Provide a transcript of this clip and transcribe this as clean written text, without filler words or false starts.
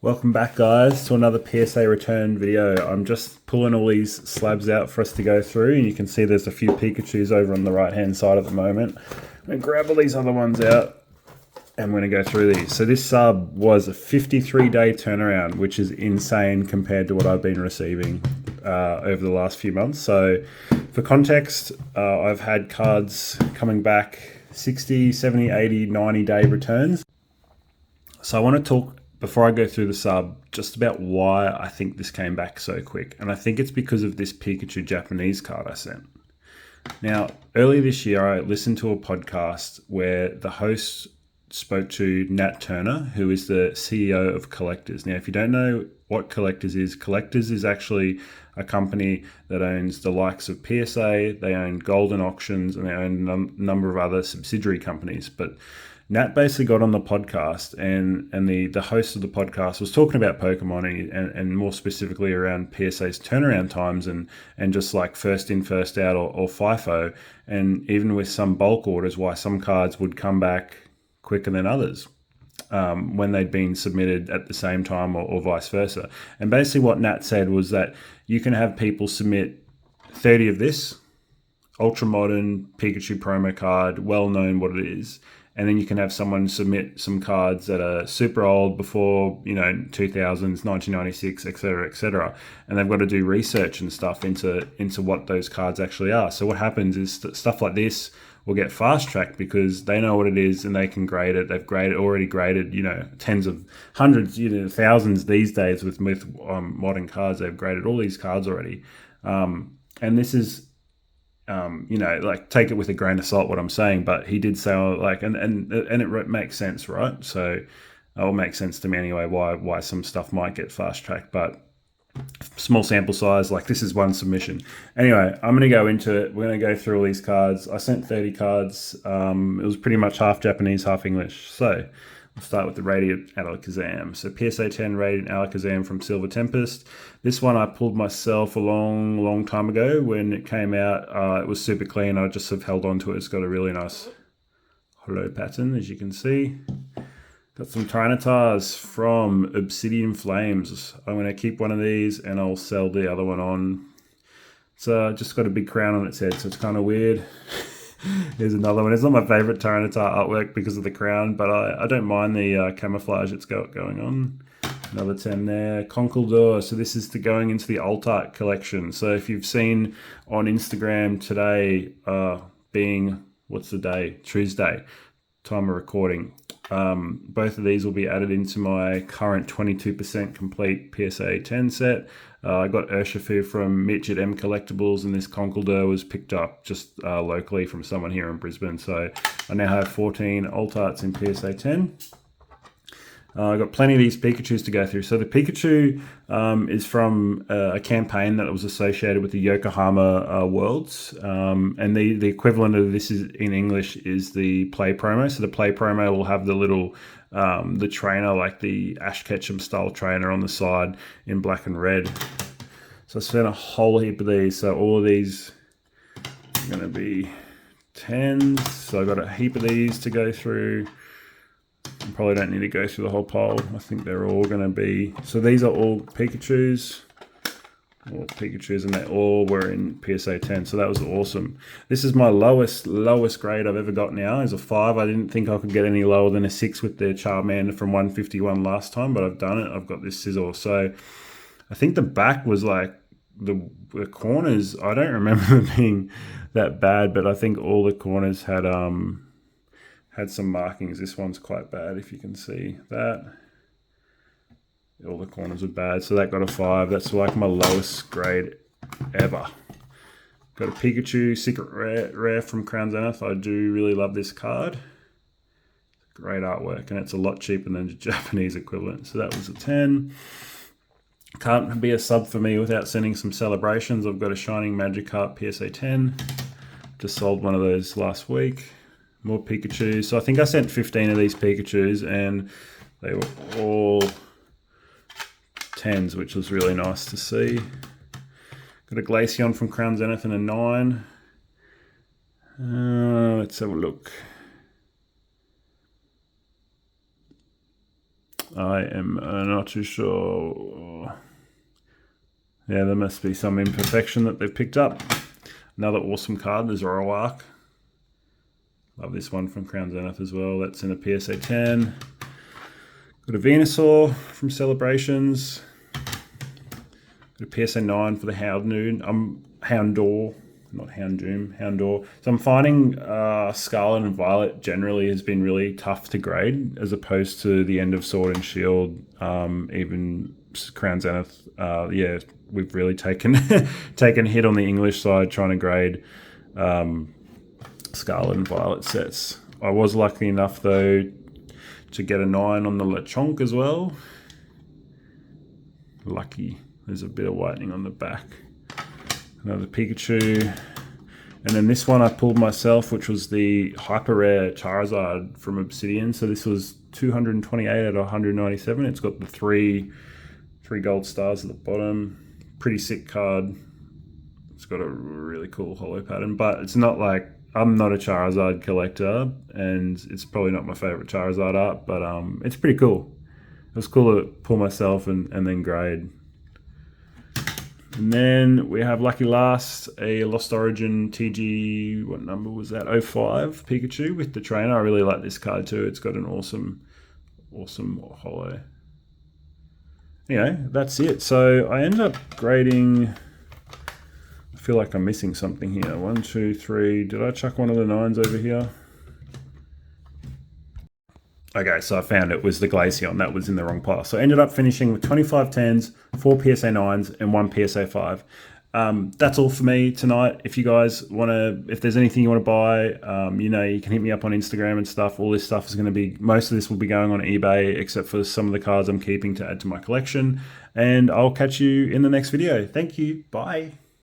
Welcome back, guys, to another PSA return video. I'm just pulling all these slabs out for us to go through, and you can see there's a few Pikachus over on the right hand side at the moment. I'm going to grab all these other ones out and we're going to go through these. So this sub was a 53-day turnaround, which is insane compared to what I've been receiving over the last few months. So for context, I've had cards coming back 60, 70, 80, 90-day returns. So I want to talk, before I go through the sub, just about why I think this came back so quick. And I think it's because of this Pikachu Japanese card I sent. Now, earlier this year, I listened to a podcast where the host spoke to Nat Turner, who is the CEO of Collectors. Now, if you don't know what Collectors is actually a company that owns the likes of PSA, they own Golden Auctions, and they own a number of other subsidiary companies. But Nat basically got on the podcast, and the host of the podcast was talking about Pokemon and more specifically around PSA's turnaround times and just like first in, first out or FIFO, and even with some bulk orders, why some cards would come back quicker than others when they'd been submitted at the same time or vice versa. And basically what Nat said was that you can have people submit 30 of this ultra modern Pikachu promo card, well known what it is, and then you can have someone submit some cards that are super old, before 2000s, 1996, etc., and they've got to do research and stuff into what those cards actually are. So what happens is stuff like this will get fast tracked because they know what it is and they can grade it. They've already graded tens of hundreds, thousands these days with modern cards. They've graded all these cards already, and this is like, take it with a grain of salt what I'm saying, but he did say and it makes sense, right? So it will make sense to me anyway why some stuff might get fast tracked, but small sample size, like this is one submission. Anyway, I'm going to go into it. We're going to go through all these cards. I sent 30 cards. It was pretty much half Japanese, half English. So we'll start with the Radiant Alakazam. So PSA 10 Radiant Alakazam from Silver Tempest. This one I pulled myself a long time ago when it came out. It was super clean. I just have held on to it. It's got a really nice hollow pattern, as you can see. Got some Tyranitar's from Obsidian Flames. I'm going to keep one of these and I'll sell the other one on. It's just got a big crown on its head, so it's kind of weird. Here's another one. It's not my favorite Tyranitar artwork because of the crown, but I don't mind the camouflage it's got going on. Another 10 there. Conkeldurr. So this is going into the alt art collection. So if you've seen on Instagram today, being, what's the day? Tuesday, time of recording. Both of these will be added into my current 22% complete PSA 10 set. I got Urshifu from Mitch at M Collectibles, and this Conkeldurr was picked up just locally from someone here in Brisbane. So I now have 14 alt arts in PSA 10. I've got plenty of these Pikachus to go through. So the Pikachu is from a campaign that was associated with the Yokohama Worlds. And the equivalent of this is in English is the Play promo. So the Play promo will have the little, the trainer, like the Ash Ketchum style trainer on the side in black and red. So I spent a whole heap of these. So all of these are going to be 10s. So I've got a heap of these to go through. I probably don't need to go through the whole pile. I think they're all going to be... So these are all Pikachus. All Pikachus, and they all were in PSA 10. So that was awesome. This is my lowest grade I've ever got now, is a 5. I didn't think I could get any lower than a 6 with the Charmander from 151 last time, but I've done it. I've got this Sizzle. So I think the back was like... The corners, I don't remember them being that bad, but I think all the corners had some markings. This one's quite bad, if you can see that. All the corners are bad, so that got a 5. That's like my lowest grade ever. Got a Pikachu Secret Rare from Crown Zenith. I do really love this card. Great artwork, and it's a lot cheaper than the Japanese equivalent. So that was a 10. Can't be a sub for me without sending some celebrations. I've got a Shining Magikarp PSA 10. Just sold one of those last week. More Pikachu. So I think I sent 15 of these Pikachus, and they were all 10s, which was really nice to see. Got a Glaceon from Crown Zenith and a 9. Let's have a look. I am not too sure. Yeah, there must be some imperfection that they've picked up. Another awesome card, the Zoroark. Love this one from Crown Zenith as well. That's in a PSA 10. Got a Venusaur from Celebrations. Got a PSA 9 for the Houndour, not Houndoom, Houndour. So I'm finding Scarlet and Violet generally has been really tough to grade as opposed to the end of Sword and Shield, even Crown Zenith. Yeah, we've really taken taken a hit on the English side trying to grade Scarlet and Violet sets. I was lucky enough though to get a 9 on the Lechonk as well. Lucky. There's a bit of whitening on the back. Another Pikachu. And then this one I pulled myself, which was the hyper rare Charizard from Obsidian. So this was 228 out of 197. It's got the three gold stars at the bottom. Pretty sick card. It's got a really cool holo pattern, but it's not like, I'm not a Charizard collector, and it's probably not my favorite Charizard art, but it's pretty cool. It was cool to pull myself and then grade. And then we have lucky last, a Lost Origin TG, what number was that? 05 Pikachu with the trainer. I really like this card too. It's got an awesome holo. Anyway, that's it. So I ended up grading, I feel like I'm missing something here. 1, 2, 3. Did I chuck one of the 9s over here? Okay, so I found it was the Glaceon. That was in the wrong pile. So I ended up finishing with 25 10s, 4 PSA 9s, and 1 PSA 5. That's all for me tonight. If you guys want to, if there's anything you want to buy, you know, you can hit me up on Instagram and stuff. All this stuff is going to be, most of this will be going on eBay, except for some of the cards I'm keeping to add to my collection. And I'll catch you in the next video. Thank you. Bye.